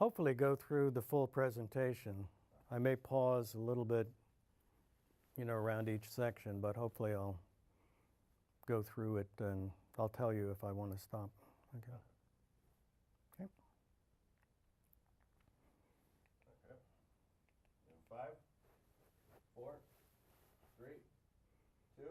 hopefully go through the full presentation. I may pause a little bit, around each section, but hopefully I'll go through it and I'll tell you if I want to stop. Okay. Okay. In 5, 4, 3, 2.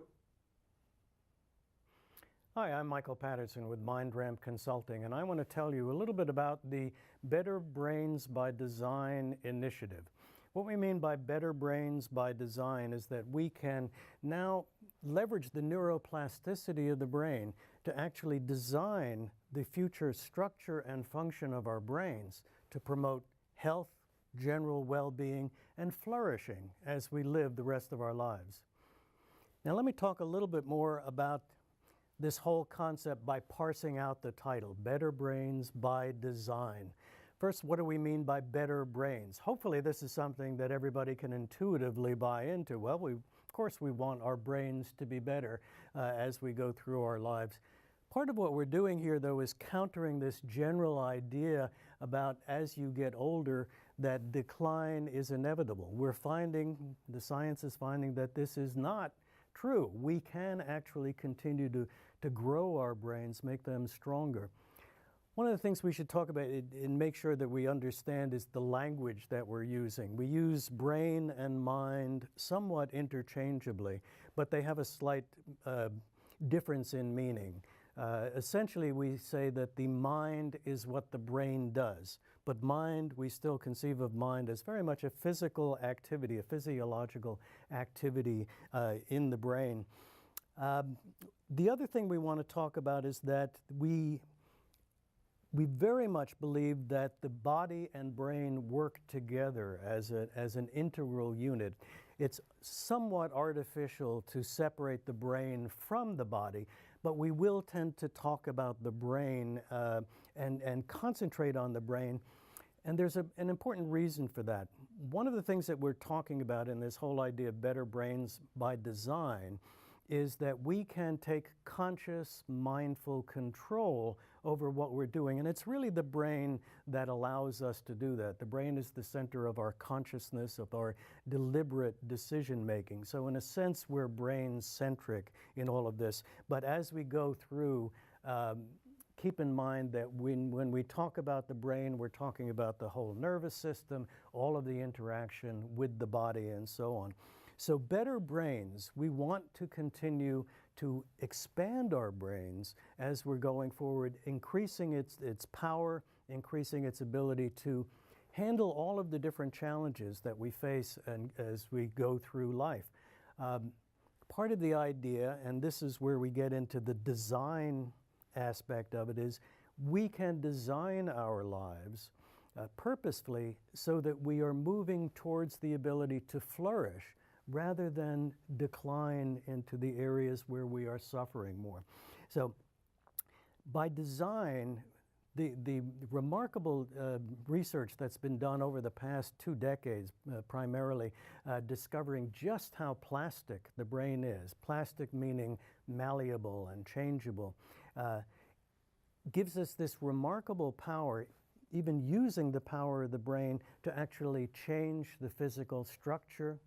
Hi, I'm Michael Patterson with MindRamp Consulting, and I want to tell you a little bit about the Better Brains by Design initiative. What we mean by Better Brains by Design is that we can now leverage the neuroplasticity of the brain to actually design the future structure and function of our brains to promote health, general well-being, and flourishing as we live the rest of our lives. Now let me talk a little bit more about this whole concept by parsing out the title, Better Brains by Design. First, what do we mean by better brains? Hopefully this is something that everybody can intuitively buy into. Well, of course we want our brains to be better as we go through our lives. Part of what we're doing here, though, is countering this general idea about as you get older that decline is inevitable. We're finding, the science is finding that this is not true. We can actually continue to grow our brains, make them stronger. One of the things we should talk about and make sure that we understand is the language that we're using. We use brain and mind somewhat interchangeably, but they have a slight difference in meaning. Essentially, we say that the mind is what the brain does, but mind, we still conceive of mind as very much a physical activity, a physiological activity in the brain. The other thing we want to talk about is that we very much believe that the body and brain work together as an integral unit. It's somewhat artificial to separate the brain from the body, but we will tend to talk about the brain and concentrate on the brain. And there's an important reason for that. One of the things that we're talking about in this whole idea of better brains by design is that we can take conscious, mindful control over what we're doing. And it's really the brain that allows us to do that. The brain is the center of our consciousness, of our deliberate decision making. So in a sense, we're brain-centric in all of this. But as we go through, keep in mind that when we talk about the brain, we're talking about the whole nervous system, all of the interaction with the body, and so on. So better brains, we want to continue to expand our brains as we're going forward, increasing its power, increasing its ability to handle all of the different challenges that we face as we go through life. Part of the idea, and this is where we get into the design aspect of it, is we can design our lives purposefully so that we are moving towards the ability to flourish rather than decline into the areas where we are suffering more. So by design, the remarkable research that's been done over the past 2 decades, primarily discovering just how plastic the brain is, plastic meaning malleable and changeable, gives us this remarkable power, even using the power of the brain to actually change the physical structure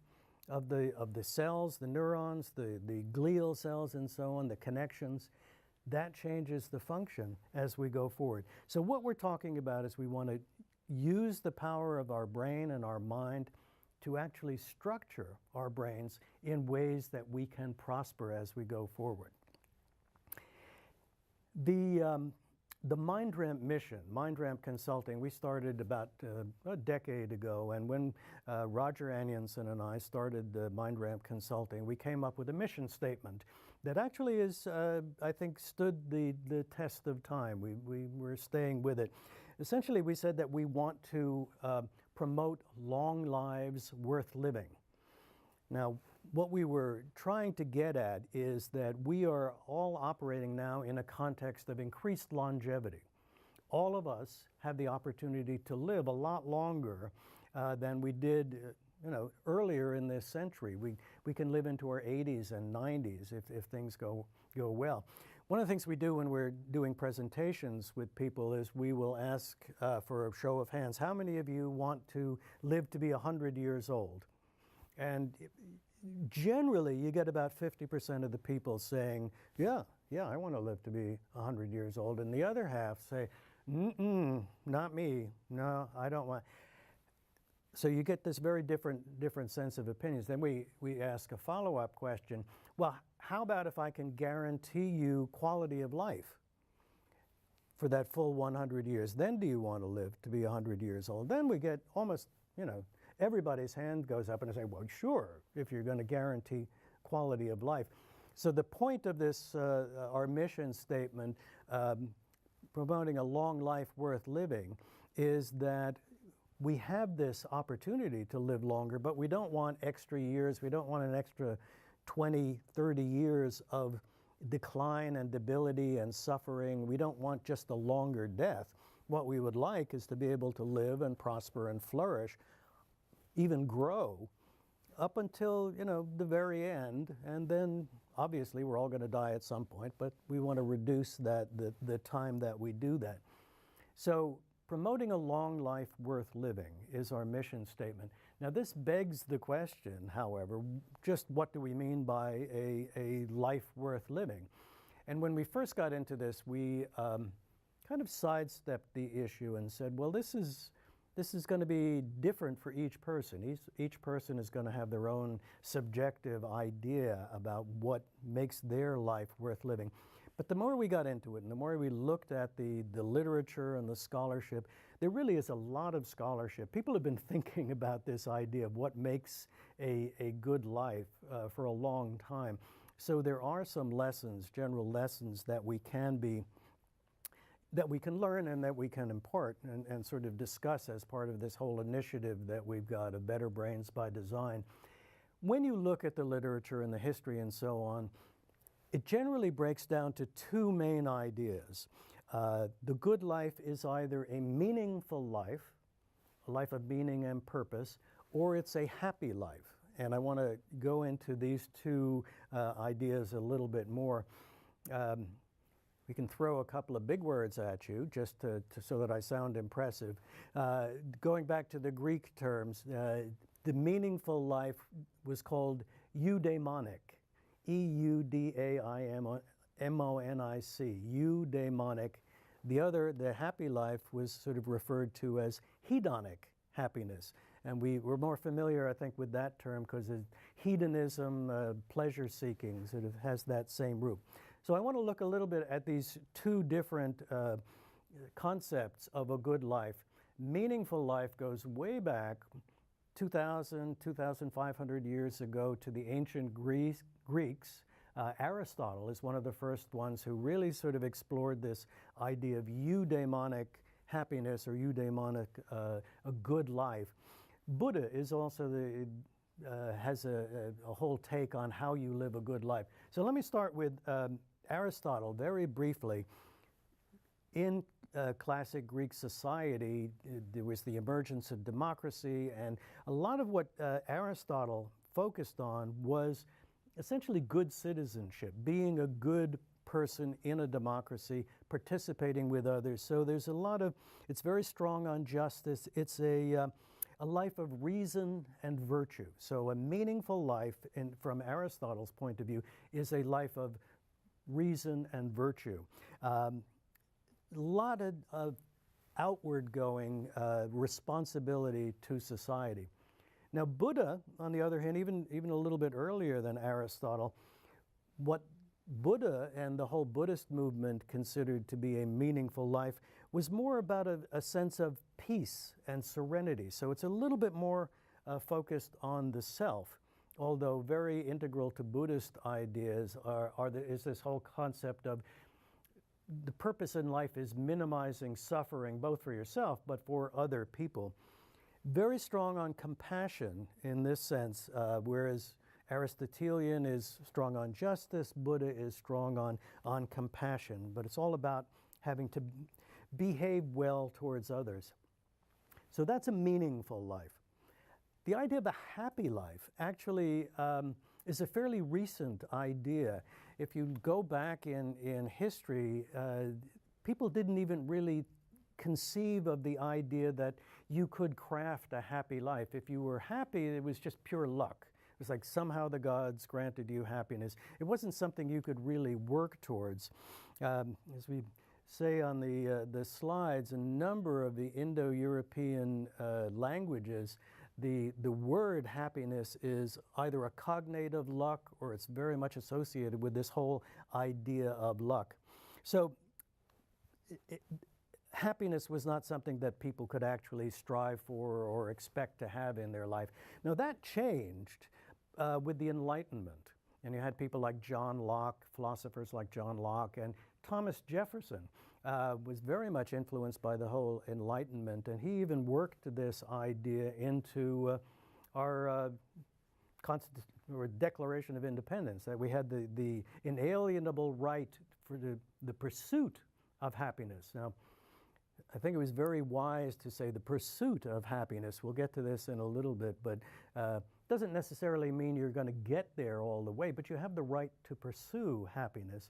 of the cells, the neurons, the glial cells and so on, the connections. That changes the function as we go forward. So what we're talking about is we want to use the power of our brain and our mind to actually structure our brains in ways that we can prosper as we go forward. The MindRamp mission, MindRamp Consulting, we started about a decade ago, and when Roger Anionson and I started the MindRamp Consulting, we came up with a mission statement that actually is, I think, stood the test of time. We were staying with it. Essentially, we said that we want to promote long lives worth living. Now, what we were trying to get at is that we are all operating now in a context of increased longevity. All of us have the opportunity to live a lot longer than we did earlier in this century. We can live into our 80s and 90s if things go well. One of the things we do when we're doing presentations with people is we will ask for a show of hands, how many of you want to live to be 100 years old? And generally, you get about 50% of the people saying, yeah, I want to live to be 100 years old. And the other half say, not me. No, I don't want. So you get this very different sense of opinions. Then we ask a follow-up question. Well, how about if I can guarantee you quality of life for that full 100 years? Then do you want to live to be 100 years old? Then we get almost, everybody's hand goes up and they say, well, sure, if you're going to guarantee quality of life. So the point of this, our mission statement, promoting a long life worth living, is that we have this opportunity to live longer, but we don't want extra years. We don't want an extra 20, 30 years of decline and debility and suffering. We don't want just a longer death. What we would like is to be able to live and prosper and flourish, even grow, up until, the very end. And then, obviously, we're all going to die at some point, but we want to reduce the time that we do that. So promoting a long life worth living is our mission statement. Now, this begs the question, however, just what do we mean by a life worth living? And when we first got into this, we kind of sidestepped the issue and said, well, this is going to be different for each person. Each person is going to have their own subjective idea about what makes their life worth living. But the more we got into it and the more we looked at the literature and the scholarship, there really is a lot of scholarship. People have been thinking about this idea of what makes a good life for a long time. So there are some lessons, general lessons that we can learn and that we can impart and sort of discuss as part of this whole initiative that we've got of Better Brains by Design. When you look at the literature and the history and so on, it generally breaks down to two main ideas. The good life is either a meaningful life, a life of meaning and purpose, or it's a happy life. And I want to go into these two ideas a little bit more. We can throw a couple of big words at you just so that I sound impressive. Going back to the Greek terms, the meaningful life was called eudaimonic. E-U-D-A-I-M-O-N-I-C, eudaimonic. The happy life was sort of referred to as hedonic happiness. And we're more familiar, I think, with that term because hedonism, pleasure seeking, sort of has that same root. So I want to look a little bit at these two different concepts of a good life. Meaningful life goes way back 2,000, 2,500 years ago to the ancient Greeks. Aristotle is one of the first ones who really sort of explored this idea of eudaimonic happiness or eudaimonic, a good life. Buddha is also has a whole take on how you live a good life. So let me start with Aristotle very briefly. In classic Greek society, there was the emergence of democracy, and a lot of what Aristotle focused on was essentially good citizenship, being a good person in a democracy, participating with others. So there's a lot of, it's very strong on justice. It's a life of reason and virtue. So a meaningful life, from Aristotle's point of view, is a life of reason and virtue. A lot of outward-going responsibility to society. Now, Buddha, on the other hand, even a little bit earlier than Aristotle, what Buddha and the whole Buddhist movement considered to be a meaningful life was more about a sense of peace and serenity. So it's a little bit more focused on the self, although very integral to Buddhist ideas is this whole concept of the purpose in life is minimizing suffering, both for yourself but for other people. Very strong on compassion in this sense, whereas Aristotelian is strong on justice, Buddha is strong on compassion, but it's all about having to behave well towards others. So that's a meaningful life. The idea of a happy life actually is a fairly recent idea. If you go back in history, people didn't even really conceive of the idea that you could craft a happy life. If you were happy, it was just pure luck. It was like somehow the gods granted you happiness. It wasn't something you could really work towards. As we say on the slides, a number of the Indo-European languages, the word happiness is either a cognate of luck or it's very much associated with this whole idea of luck. So happiness was not something that people could actually strive for or expect to have in their life. Now that changed with the Enlightenment. And you had people like John Locke, philosophers like John Locke, and Thomas Jefferson was very much influenced by the whole Enlightenment, and he even worked this idea into our Declaration of Independence, that we had the inalienable right for the pursuit of happiness. Now, I think it was very wise to say the pursuit of happiness. We'll get to this in a little bit, but doesn't necessarily mean you're going to get there all the way, but you have the right to pursue happiness.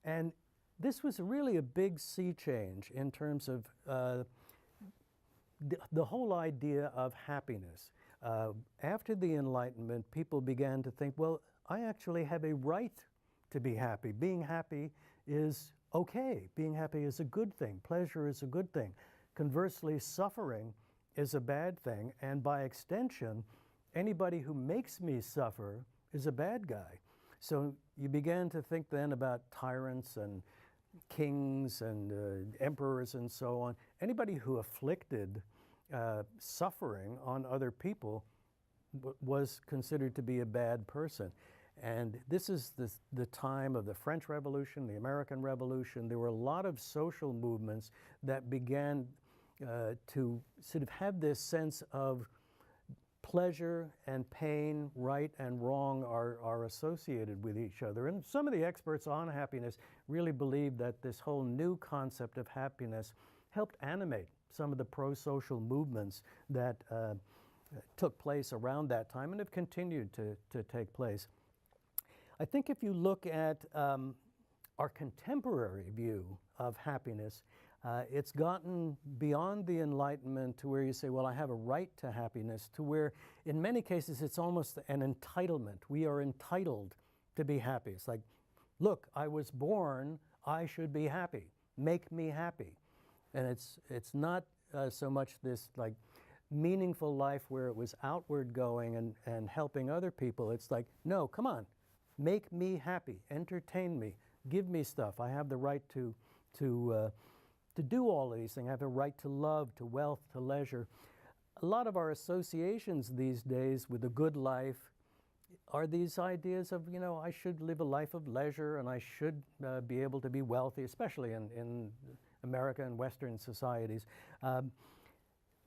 And this was really a big sea change in terms of the whole idea of happiness. After the Enlightenment, people began to think, well, I actually have a right to be happy. Being happy is okay. Being happy is a good thing. Pleasure is a good thing. Conversely, suffering is a bad thing, and by extension, anybody who makes me suffer is a bad guy. So you began to think then about tyrants and kings and emperors and so on. Anybody who afflicted suffering on other people was considered to be a bad person. And this is the time of the French Revolution, the American Revolution. There were a lot of social movements that began to sort of have this sense of pleasure and pain, right and wrong are associated with each other. And some of the experts on happiness really believe that this whole new concept of happiness helped animate some of the pro-social movements that took place around that time and have continued to take place. I think if you look at our contemporary view of happiness, it's gotten beyond the Enlightenment to where you say, well, I have a right to happiness, to where in many cases it's almost an entitlement. We are entitled to be happy. It's like, look, I was born, I should be happy. Make me happy. And it's not so much this like meaningful life where it was outward going and helping other people. It's like, no, come on, make me happy, entertain me, give me stuff. I have the right to do all of these things. I have a right to love, to wealth, to leisure. A lot of our associations these days with a good life are these ideas of, you know, I should live a life of leisure and I should be able to be wealthy, especially in America and Western societies.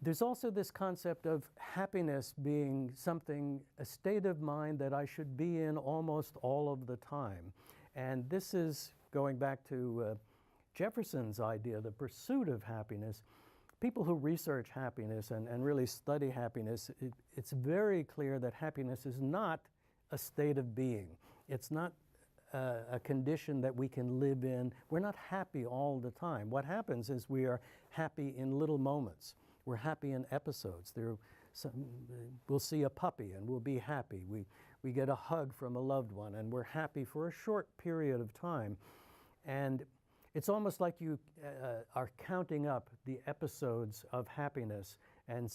There's also this concept of happiness being something, a state of mind that I should be in almost all of the time. And this is going back to Jefferson's idea, the pursuit of happiness. People who research happiness and really study happiness, it's very clear that happiness is not a state of being. It's not a condition that we can live in. We're not happy all the time. What happens is we are happy in little moments. We're happy in episodes. We'll see a puppy and we'll be happy. We get a hug from a loved one and we're happy for a short period of time. And it's almost like you are counting up the episodes of happiness and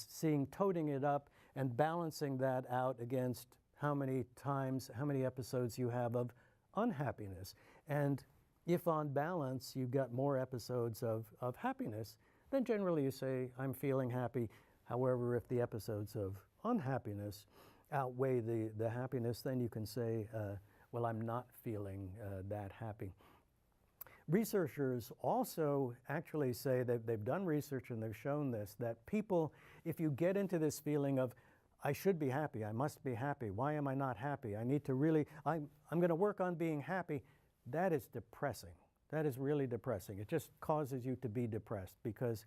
toting it up and balancing that out against how many episodes you have of unhappiness. And if on balance you've got more episodes of happiness, then generally you say, I'm feeling happy. However, if the episodes of unhappiness outweigh the happiness, then you can say, well, I'm not feeling that happy. Researchers also actually say that they've done research and they've shown this, that people, if you get into this feeling of, I should be happy, I must be happy, why am I not happy? I need to really, I'm going to work on being happy, that is depressing. That is really depressing. It just causes you to be depressed because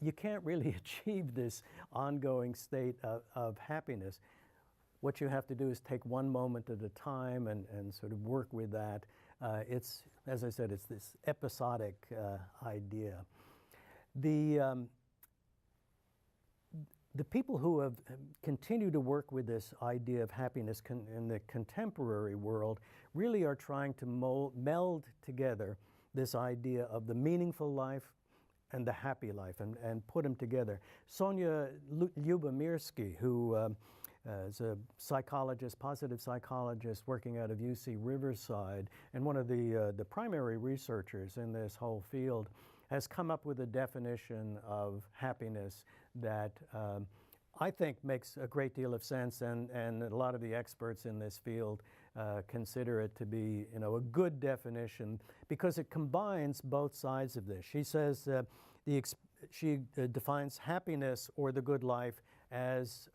you can't really achieve this ongoing state of happiness. what you have to do is take one moment at a time and sort of work with that. It's, as I said, it's this episodic idea. The people who have continued to work with this idea of happiness in the contemporary world really are trying to meld together this idea of the meaningful life and the happy life and put them together. Sonia Lyubomirsky, who is a psychologist, positive psychologist working out of UC Riverside, and one of the primary researchers in this whole field, has come up with a definition of happiness that I think makes a great deal of sense, and a lot of the experts in this field consider it to be, you know, a good definition because it combines both sides of this. She says she defines happiness or the good life as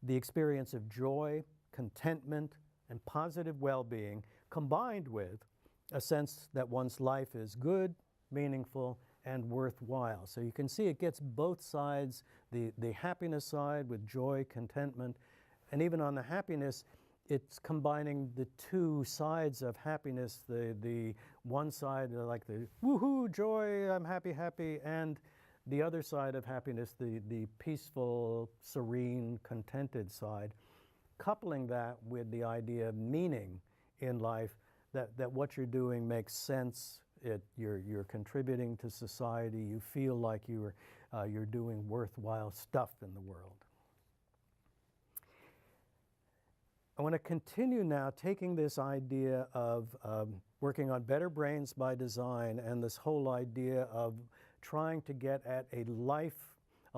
the experience of joy, contentment, and positive well-being combined with a sense that one's life is good, meaningful, and worthwhile. So you can see it gets both sides, the happiness side with joy, contentment, and even on the happiness, it's combining the two sides of happiness, the one side like the woohoo, joy, I'm happy, happy, and the other side of happiness, the peaceful, serene, contented side, coupling that with the idea of meaning in life, that what you're doing makes sense, you're contributing to society, you feel like you're doing worthwhile stuff in the world. I want to continue now taking this idea of working on better brains by design and this whole idea of trying to get at a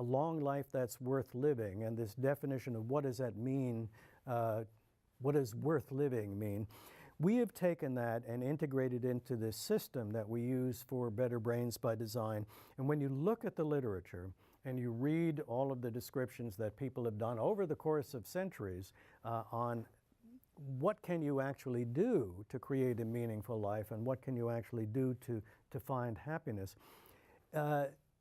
long life that's worth living, and this definition of what does that mean, what does worth living mean. We have taken that and integrated into this system that we use for Better Brains by Design. And when you look at the literature and you read all of the descriptions that people have done over the course of centuries on what can you actually do to create a meaningful life and what can you actually do to find happiness,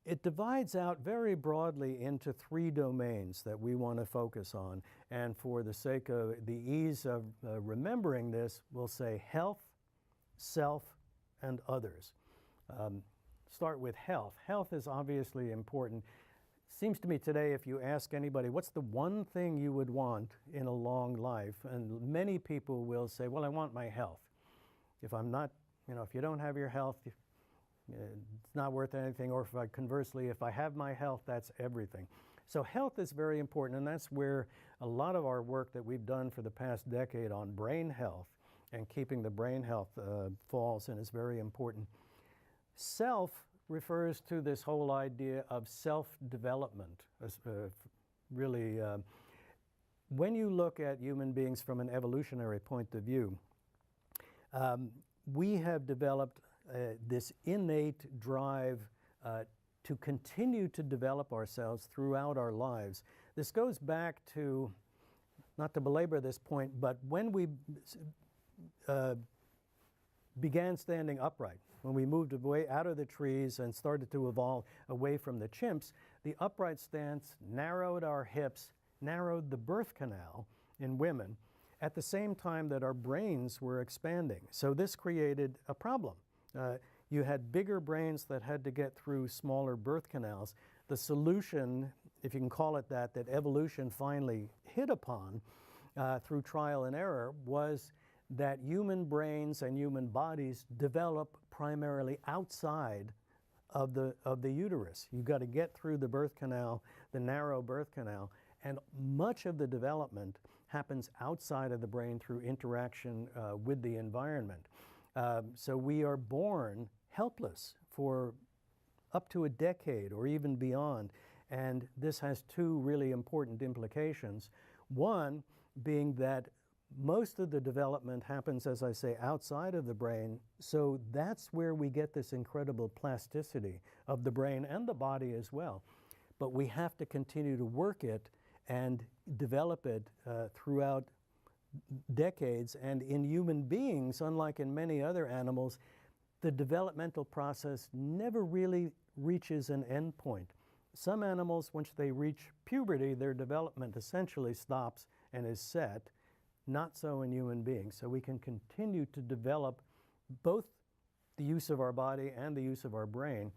it divides out very broadly into three domains that we want to focus on. And for the sake of the ease of remembering this, we'll say health, self, and others. Start with health. Health is obviously important. Seems to me today, if you ask anybody, what's the one thing you would want in a long life? And many people will say, well, I want my health. If I'm not, you know, if you don't have your health, it's not worth anything, or conversely, if I have my health, that's everything. So health is very important, and that's where a lot of our work that we've done for the past decade on brain health and keeping the brain health falls in is very important. Self refers to this whole idea of self-development. Really, when you look at human beings from an evolutionary point of view, we have developed this innate drive to continue to develop ourselves throughout our lives. This goes back to, not to belabor this point, but when we began standing upright, when we moved away out of the trees and started to evolve away from the chimps, the upright stance narrowed our hips, narrowed the birth canal in women, at the same time that our brains were expanding. So this created a problem. You had bigger brains that had to get through smaller birth canals. The solution, if you can call it that evolution finally hit upon through trial and error, was that human brains and human bodies develop primarily outside of the uterus. You've got to get through the birth canal, the narrow birth canal, and much of the development happens outside of the brain through interaction with the environment. So we are born helpless for up to a decade or even beyond, and this has two really important implications. One being that most of the development happens, as I say, outside of the brain, so that's where we get this incredible plasticity of the brain and the body as well. But we have to continue to work it and develop it throughout decades. And in human beings, unlike in many other animals, the developmental process never really reaches an end point. Some animals, once they reach puberty, their development essentially stops and is set. Not so in human beings. So we can continue to develop both the use of our body and the use of our brain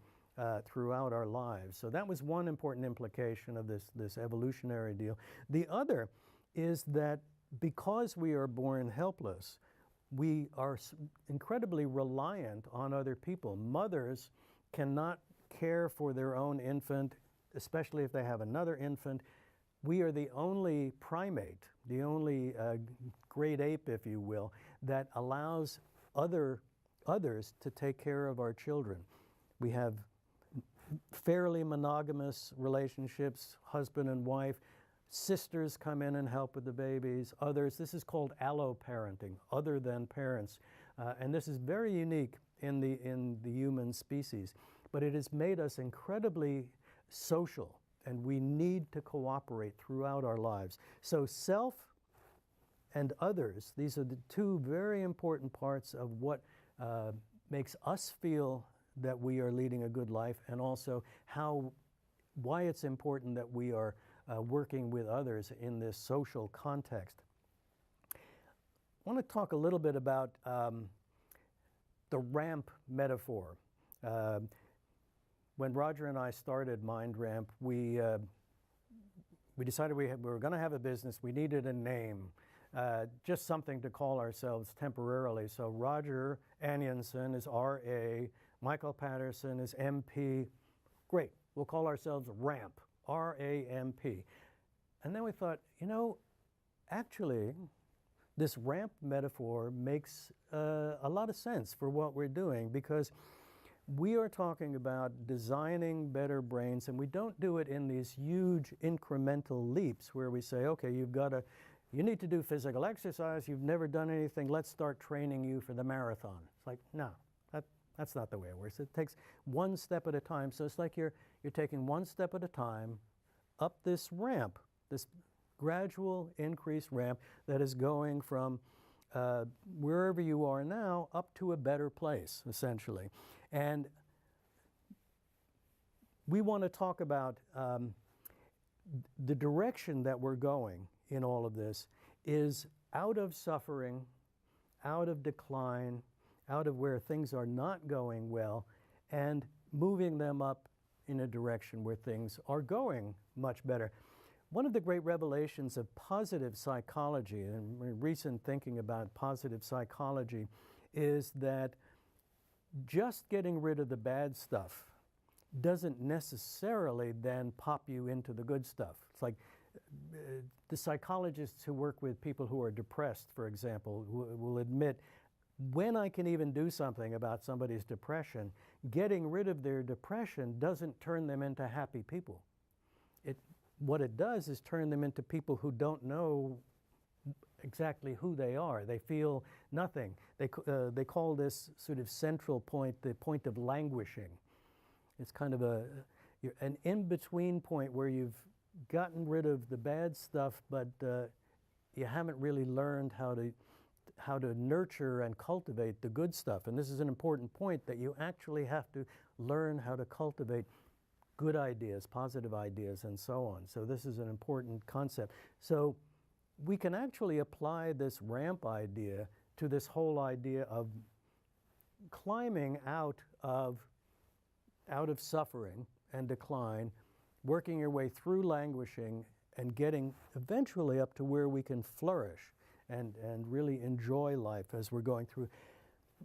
throughout our lives. So that was one important implication of this evolutionary deal. The other is that because we are born helpless, we are incredibly reliant on other people. Mothers cannot care for their own infant, especially if they have another infant. We are the only primate, the only great ape, if you will, that allows others to take care of our children. We have fairly monogamous relationships, husband and wife. Sisters come in and help with the babies. Others, this is called alloparenting, other than parents. And this is very unique in the human species. But it has made us incredibly social, and we need to cooperate throughout our lives. So self and others, these are the two very important parts of what makes us feel that we are leading a good life, and also why it's important that we are working with others in this social context. I want to talk a little bit about the ramp metaphor. When Roger and I started Mind Ramp, we decided we were going to have a business. We needed a name, just something to call ourselves temporarily. So Roger Anionson is R.A., Michael Patterson is M.P. Great, we'll call ourselves RAMP, R-A-M-P. And then we thought, actually, this ramp metaphor makes a lot of sense for what we're doing, because we are talking about designing better brains, and we don't do it in these huge incremental leaps where we say, okay, you need to do physical exercise, you've never done anything, let's start training you for the marathon. It's like, no, that's not the way it works. It takes one step at a time. So it's like you're taking one step at a time up this ramp, this gradual increased ramp that is going from wherever you are now up to a better place, essentially. And we want to talk about the direction that we're going in all of this is out of suffering, out of decline, out of where things are not going well, and moving them up in a direction where things are going much better. One of the great revelations of positive psychology, and recent thinking about positive psychology, is that just getting rid of the bad stuff doesn't necessarily then pop you into the good stuff. It's like the psychologists who work with people who are depressed, for example, will admit, when I can even do something about somebody's depression, getting rid of their depression doesn't turn them into happy people. What it does is turn them into people who don't know exactly who they are. They feel nothing. They call this sort of central point the point of languishing. It's kind of an in-between point where you've gotten rid of the bad stuff, but you haven't really learned how to nurture and cultivate the good stuff. And this is an important point, that you actually have to learn how to cultivate good ideas, positive ideas, and so on. So this is an important concept. So we can actually apply this ramp idea to this whole idea of climbing out of suffering and decline, working your way through languishing, and getting eventually up to where we can flourish and really enjoy life as we're going through.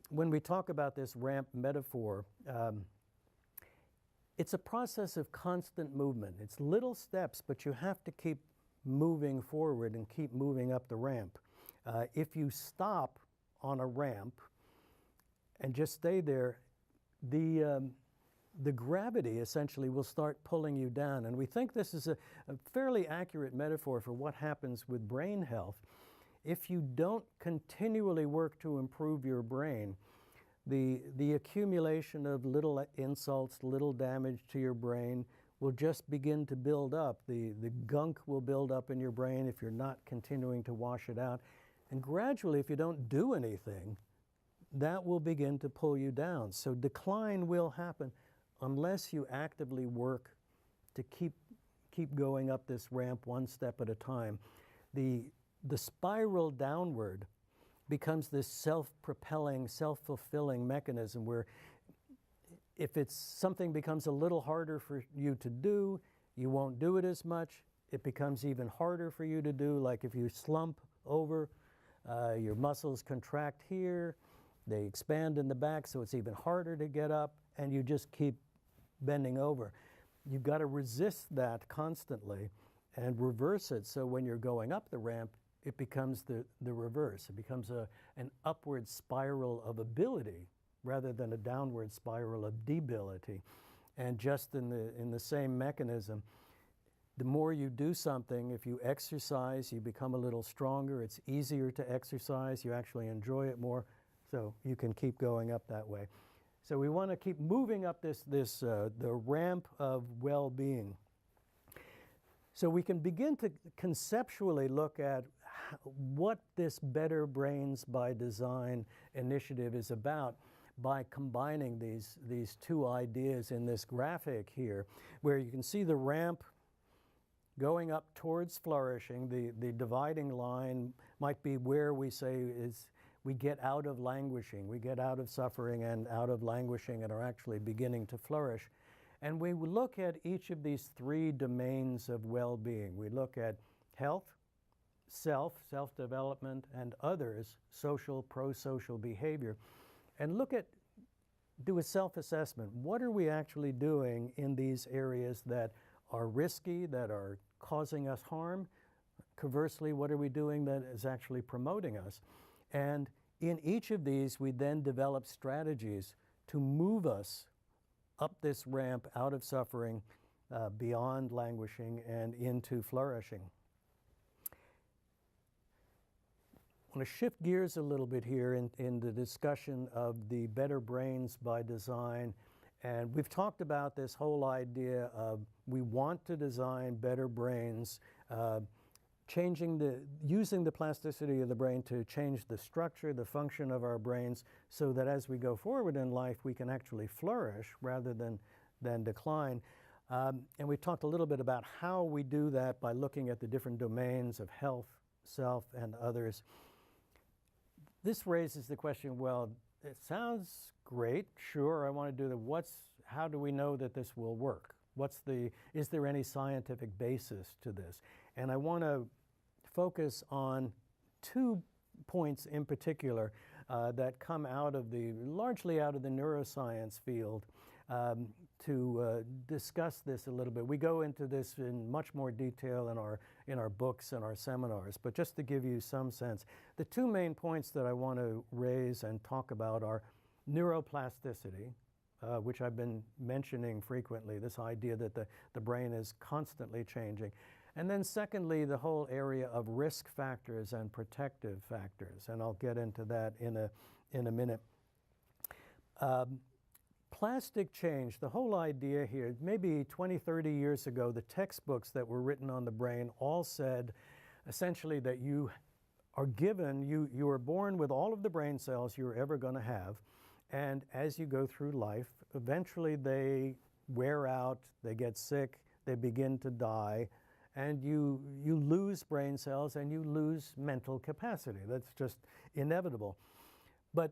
When we talk about this ramp metaphor, it's a process of constant movement. It's little steps, but you have to keep moving forward and keep moving up the ramp. If you stop on a ramp and just stay there, the gravity essentially will start pulling you down. And we think this is a fairly accurate metaphor for what happens with brain health. If you don't continually work to improve your brain, the accumulation of little insults, little damage to your brain will just begin to build up. The gunk will build up in your brain if you're not continuing to wash it out. And gradually, if you don't do anything, that will begin to pull you down. So decline will happen unless you actively work to keep going up this ramp one step at a time. The the spiral downward becomes this self-propelling, self-fulfilling mechanism where if it's something becomes a little harder for you to do, you won't do it as much. It becomes even harder for you to do, like if you slump over, your muscles contract here, they expand in the back, so it's even harder to get up, and you just keep bending over. You've got to resist that constantly and reverse it, so when you're going up the ramp, it becomes the reverse. It becomes an upward spiral of ability rather than a downward spiral of debility. And just in the same mechanism, the more you do something, if you exercise, you become a little stronger. It's easier to exercise. You actually enjoy it more, so you can keep going up that way. So we want to keep moving up the ramp of well-being. So we can begin to conceptually look at what this Better Brains by Design initiative is about by combining these two ideas in this graphic here, where you can see the ramp going up towards flourishing. The dividing line might be where we say we get out of languishing, we get out of suffering and out of languishing and are actually beginning to flourish. And we look at each of these three domains of well-being. We look at health, self-development, and others, social, pro-social behavior, and do a self-assessment. What are we actually doing in these areas that are risky, that are causing us harm? Conversely, what are we doing that is actually promoting us? And in each of these, we then develop strategies to move us up this ramp out of suffering, beyond languishing, and into flourishing. I want to shift gears a little bit here in the discussion of the Better Brains by Design. And we've talked about this whole idea of we want to design better brains, using the plasticity of the brain to change the structure, the function of our brains, so that as we go forward in life, we can actually flourish rather than decline. And we've talked a little bit about how we do that by looking at the different domains of health, self, and others. This raises the question, well, it sounds great, sure, I want to do that. How do we know that this will work? Is there any scientific basis to this? And I want to focus on 2 points in particular that come largely out of the neuroscience field to discuss this a little bit. We go into this in much more detail in our books and our seminars, but just to give you some sense, the 2 main points that I want to raise and talk about are neuroplasticity, which I've been mentioning frequently, this idea that the brain is constantly changing. And then secondly, the whole area of risk factors and protective factors, and I'll get into that in a minute. Plastic change, the whole idea here, maybe 20, 30 years ago, the textbooks that were written on the brain all said essentially that you are you are born with all of the brain cells you're ever going to have, and as you go through life, eventually they wear out, they get sick, they begin to die, and you lose brain cells and you lose mental capacity. That's just inevitable. But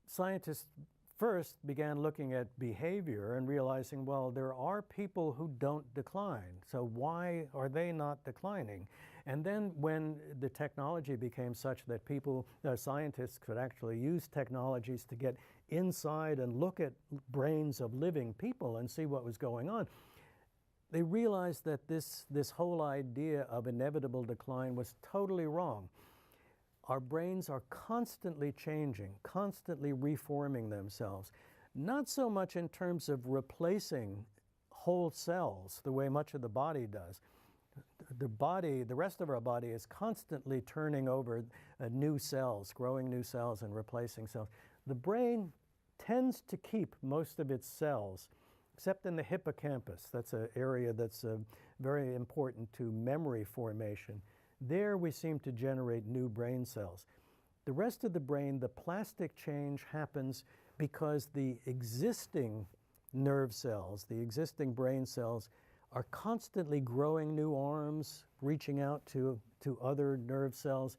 scientists first began looking at behavior and realizing, well, there are people who don't decline, so why are they not declining? And then when the technology became such that scientists could actually use technologies to get inside and look at brains of living people and see what was going on, they realized that this whole idea of inevitable decline was totally wrong. Our brains are constantly changing, constantly reforming themselves, not so much in terms of replacing whole cells the way much of the body does. The rest of our body is constantly turning over new cells, growing new cells and replacing cells. The brain tends to keep most of its cells, except in the hippocampus. That's an area that's very important to memory formation. There we seem to generate new brain cells. The rest of the brain, the plastic change happens because the existing nerve cells, the existing brain cells, are constantly growing new arms, reaching out to other nerve cells.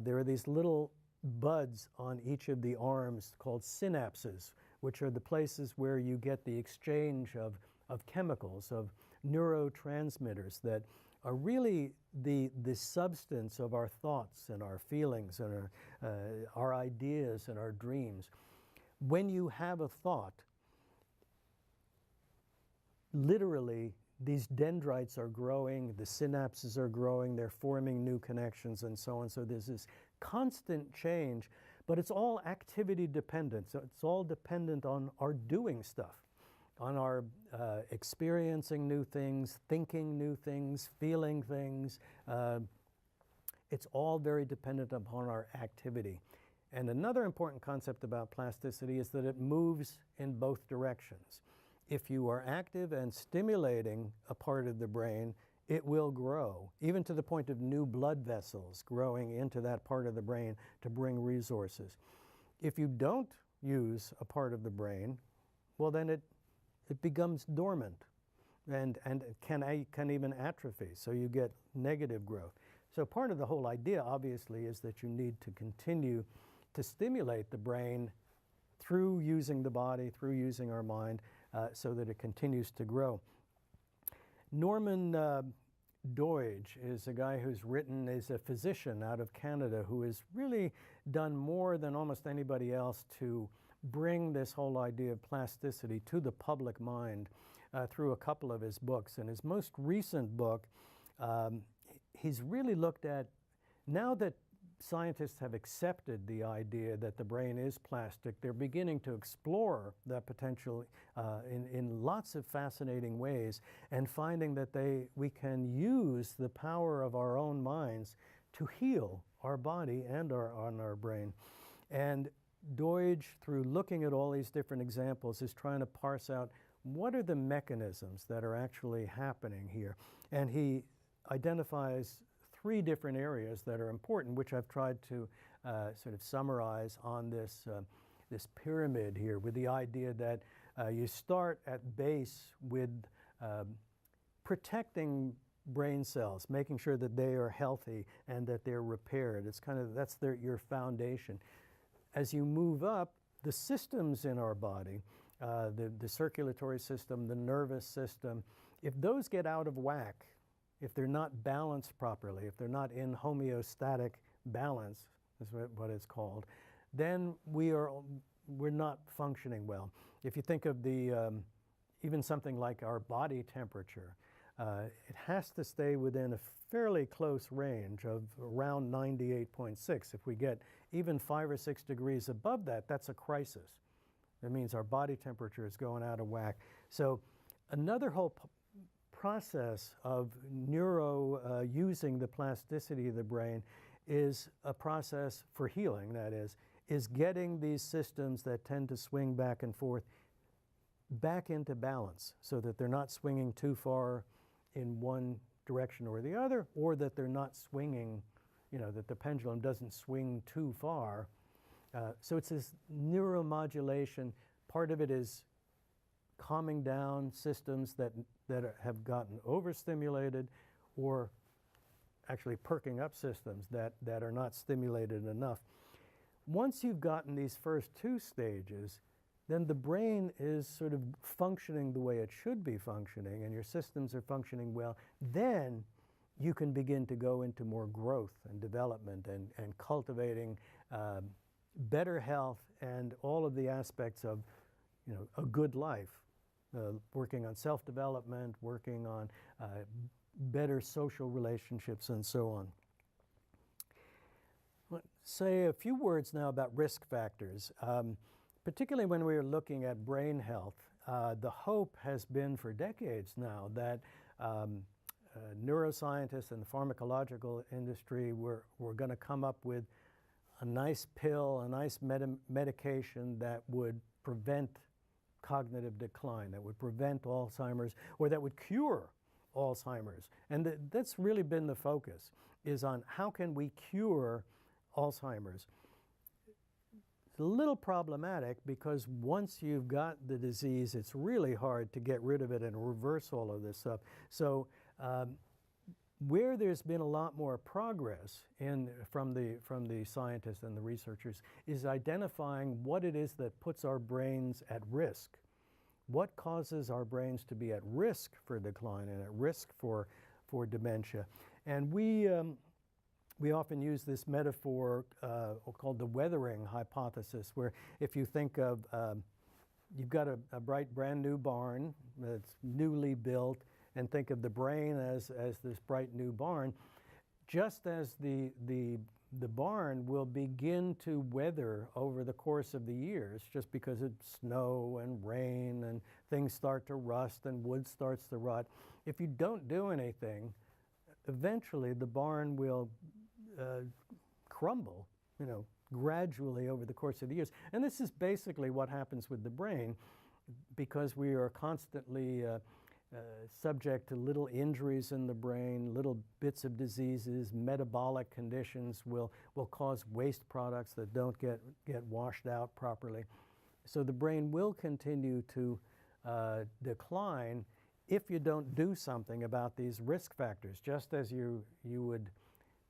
There are these little buds on each of the arms called synapses, which are the places where you get the exchange of chemicals, of neurotransmitters that are really the substance of our thoughts and our feelings and our ideas and our dreams. When you have a thought, literally these dendrites are growing, the synapses are growing, they're forming new connections and so on. So there's this constant change, but it's all activity dependent. So it's all dependent on our doing stuff, on our experiencing new things, thinking new things, feeling things. It's all very dependent upon our activity. And another important concept about plasticity is that it moves in both directions. If you are active and stimulating a part of the brain, it will grow, even to the point of new blood vessels growing into that part of the brain to bring resources. If you don't use a part of the brain, well, then it becomes dormant and can even atrophy, so you get negative growth. So part of the whole idea, obviously, is that you need to continue to stimulate the brain through using the body, through using our mind, so that it continues to grow. Norman Doidge is a guy who's written, is a physician out of Canada who has really done more than almost anybody else to bring this whole idea of plasticity to the public mind through a couple of his books. In his most recent book, he's really looked at, now that scientists have accepted the idea that the brain is plastic, they're beginning to explore that potential in lots of fascinating ways, and finding that we can use the power of our own minds to heal our body and our brain. And Doidge, through looking at all these different examples, is trying to parse out what are the mechanisms that are actually happening here. And he identifies 3 different areas that are important, which I've tried to sort of summarize on this pyramid here, with the idea that you start at base with protecting brain cells, making sure that they are healthy and that they're repaired. It's kind of, that's your foundation. As you move up, the systems in our body, the circulatory system, the nervous system, if those get out of whack, if they're not balanced properly, if they're not in homeostatic balance, is what it's called, then we're not functioning well. If you think of even something like our body temperature, it has to stay within a fairly close range of around 98.6. If we get even 5 or 6 degrees above that, that's a crisis. That means our body temperature is going out of whack. So another whole process of using the plasticity of the brain is a process for healing, that is getting these systems that tend to swing back and forth back into balance, so that they're not swinging too far in one direction or the other, or that they're not swinging, that the pendulum doesn't swing too far. So it's this neuromodulation. Part of it is calming down systems that have gotten overstimulated, or actually perking up systems that are not stimulated enough. Once you've gotten these first 2 stages, then the brain is sort of functioning the way it should be functioning, and your systems are functioning well. Then you can begin to go into more growth and development and cultivating better health and all of the aspects of a good life. Working on self-development, working on better social relationships, and so on. Let's say a few words now about risk factors. Particularly when we are looking at brain health, the hope has been for decades now that neuroscientists and the pharmacological industry were going to come up with a nice pill, a nice medication that would prevent cognitive decline, that would prevent Alzheimer's, or that would cure Alzheimer's. And that's really been the focus, is on how can we cure Alzheimer's. It's a little problematic because once you've got the disease, it's really hard to get rid of it and reverse all of this stuff. So where there's been a lot more progress from the scientists and the researchers is identifying what it is that puts our brains at risk. What causes our brains to be at risk for decline and at risk for dementia? And we often use this metaphor called the weathering hypothesis, where if you think of, you've got a bright brand new barn that's newly built, and think of the brain as this bright new barn, just as the barn will begin to weather over the course of the years, just because it's snow and rain and things start to rust and wood starts to rot. If you don't do anything, eventually the barn will crumble, gradually over the course of the years. And this is basically what happens with the brain, because we are constantly subject to little injuries in the brain, little bits of diseases, metabolic conditions will cause waste products that don't get washed out properly. So the brain will continue to decline if you don't do something about these risk factors. Just as you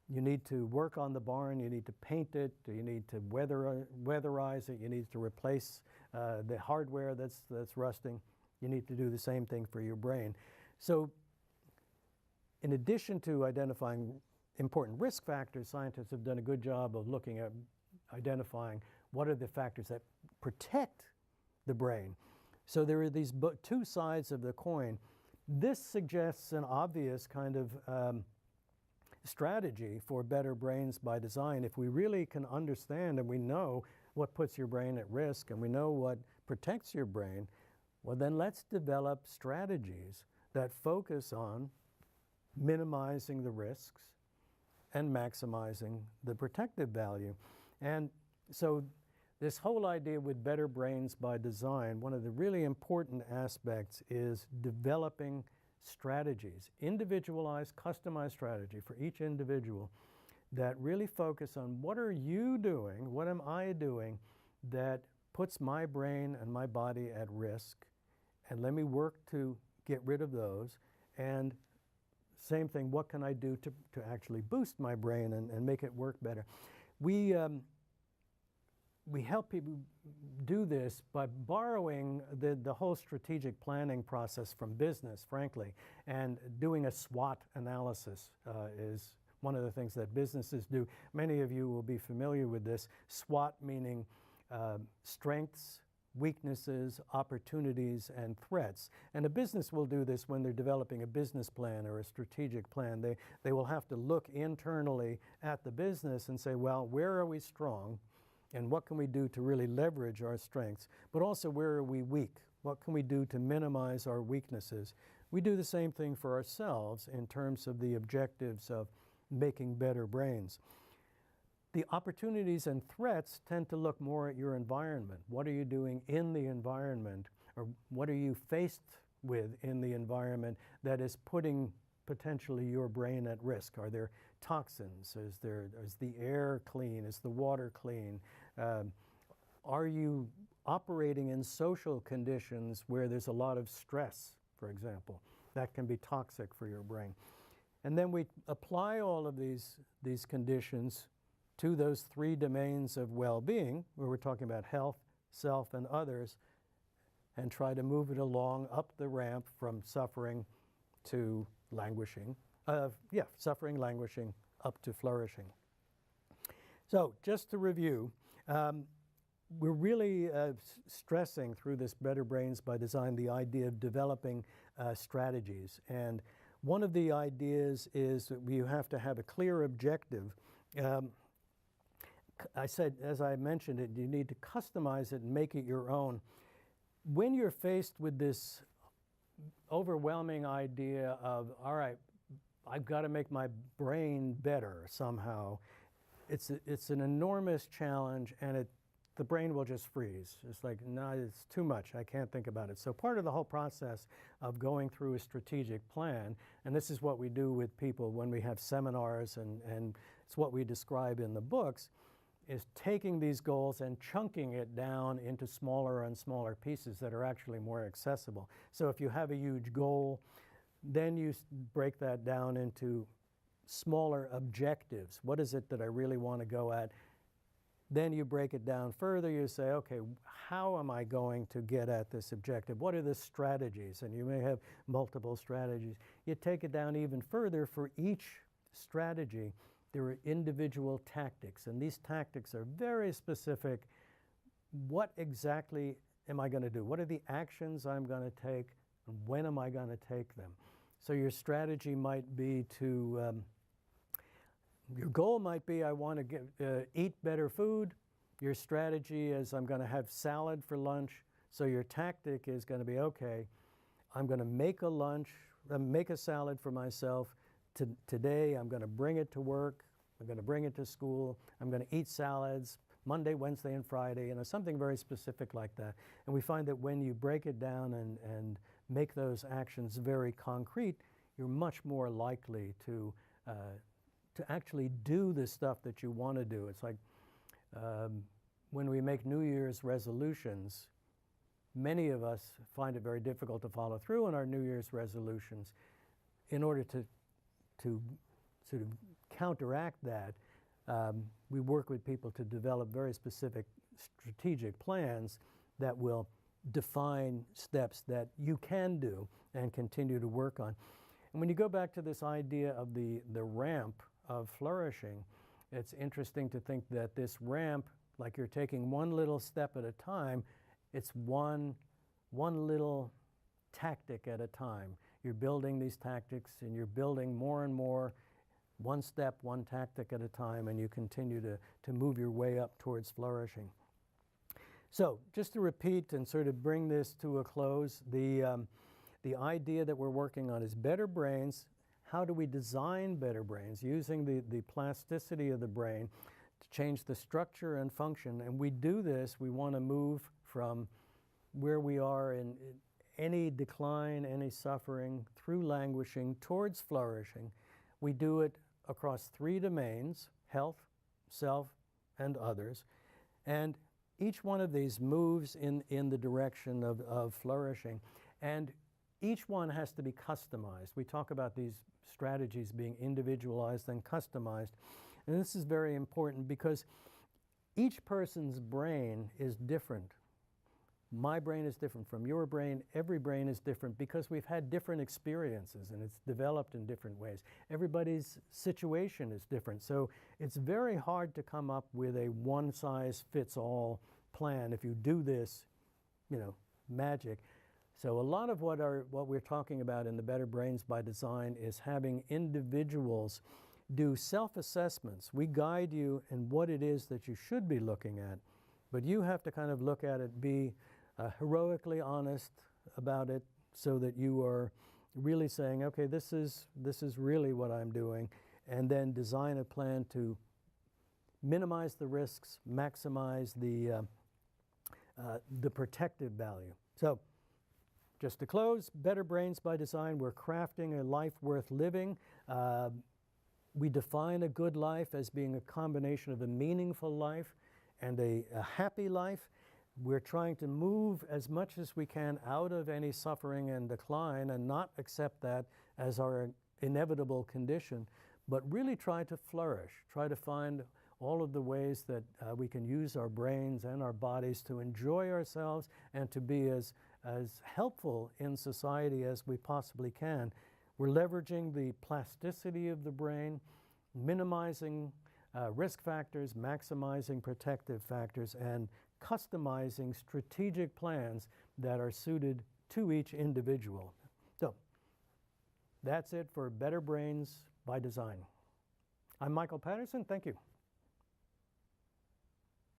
need to work on the barn, you need to paint it, you need to weatherize it, you need to replace the hardware that's rusting. You need to do the same thing for your brain. So in addition to identifying important risk factors, scientists have done a good job of looking at identifying what are the factors that protect the brain. So there are these two sides of the coin. This suggests an obvious kind of strategy for better brains by design. If we really can understand and we know what puts your brain at risk and we know what protects your brain, well, then let's develop strategies that focus on minimizing the risks and maximizing the protective value. And so this whole idea with better brains by design, one of the really important aspects is developing strategies, individualized, customized strategy for each individual that really focus on what are you doing, what am I doing that puts my brain and my body at risk, and let me work to get rid of those. And same thing, what can I do to actually boost my brain and make it work better? We help people do this by borrowing the whole strategic planning process from business, frankly, and doing a SWOT analysis is one of the things that businesses do. Many of you will be familiar with this. SWOT meaning strengths, weaknesses, opportunities, and threats. And a business will do this when they're developing a business plan or a strategic plan. They will have to look internally at the business and say, well, where are we strong? And what can we do to really leverage our strengths? But also, where are we weak? What can we do to minimize our weaknesses? We do the same thing for ourselves in terms of the objectives of making better brains. The opportunities and threats tend to look more at your environment. What are you doing in the environment? Or what are you faced with in the environment that is putting potentially your brain at risk? Are there toxins? Is the air clean? Is the water clean? Are you operating in social conditions where there's a lot of stress, for example? That can be toxic for your brain. And then we apply all of these conditions to those three domains of well-being, where we're talking about health, self, and others, and try to move it along up the ramp from suffering to languishing, suffering, languishing, up to flourishing. So just to review, we're really stressing through this Better Brains by Design the idea of developing strategies. And one of the ideas is that you have to have a clear objective. I said, as I mentioned it, you need to customize it and make it your own. When you're faced with this overwhelming idea of, all right, I've got to make my brain better somehow, it's an enormous challenge, and the brain will just freeze. It's like, no, it's too much. I can't think about it. So part of the whole process of going through a strategic plan, and this is what we do with people when we have seminars, and it's what we describe in the books, is taking these goals and chunking it down into smaller and smaller pieces that are actually more accessible. So if you have a huge goal, then you break that down into smaller objectives. What is it that I really want to go at? Then you break it down further. You say, okay, how am I going to get at this objective? What are the strategies? And you may have multiple strategies. You take it down even further. For each strategy, there are individual tactics, and these tactics are very specific. What exactly am I going to do? What are the actions I'm going to take, and when am I going to take them? So your strategy might be to, your goal might be I want to eat better food. Your strategy is I'm going to have salad for lunch. So your tactic is going to be, okay, I'm going to make a lunch, make a salad for myself. Today I'm going to bring it to work, I'm going to bring it to school, I'm going to eat salads Monday, Wednesday, and Friday, something very specific like that. And we find that when you break it down and make those actions very concrete, you're much more likely to actually do the stuff that you want to do. It's like when we make New Year's resolutions, many of us find it very difficult to follow through on our New Year's resolutions. In order to sort of counteract that, we work with people to develop very specific strategic plans that will define steps that you can do and continue to work on. And when you go back to this idea of the ramp of flourishing, it's interesting to think that this ramp, like you're taking one little step at a time, it's one little tactic at a time. You're building these tactics and you're building more and more, one step, one tactic at a time, and you continue to move your way up towards flourishing. So just to repeat and sort of bring this to a close, the idea that we're working on is better brains. How do we design better brains using the plasticity of the brain to change the structure and function? And we do this, we want to move from where we are in any decline, any suffering, through languishing towards flourishing. We do it across 3 domains: health, self, and others. And each one of these moves in the direction of flourishing. And each one has to be customized. We talk about these strategies being individualized and customized. And this is very important because each person's brain is different. My brain is different from your brain. Every brain is different because we've had different experiences and it's developed in different ways. Everybody's situation is different. So it's very hard to come up with a one-size-fits-all plan. If you do this, magic. So a lot of what we're talking about in the Better Brains by Design is having individuals do self-assessments. We guide you in what it is that you should be looking at, but you have to kind of look at it, be heroically honest about it, so that you are really saying, okay, this is really what I'm doing, and then design a plan to minimize the risks, maximize the protective value. So just to close, Better Brains by Design, we're crafting a life worth living. We define a good life as being a combination of a meaningful life and a happy life. We're trying to move as much as we can out of any suffering and decline and not accept that as our inevitable condition, but really try to flourish, try to find all of the ways that we can use our brains and our bodies to enjoy ourselves and to be as helpful in society as we possibly can. We're leveraging the plasticity of the brain, minimizing risk factors, maximizing protective factors, and customizing strategic plans that are suited to each individual. So that's it for Better Brains by Design. I'm Michael Patterson. Thank you.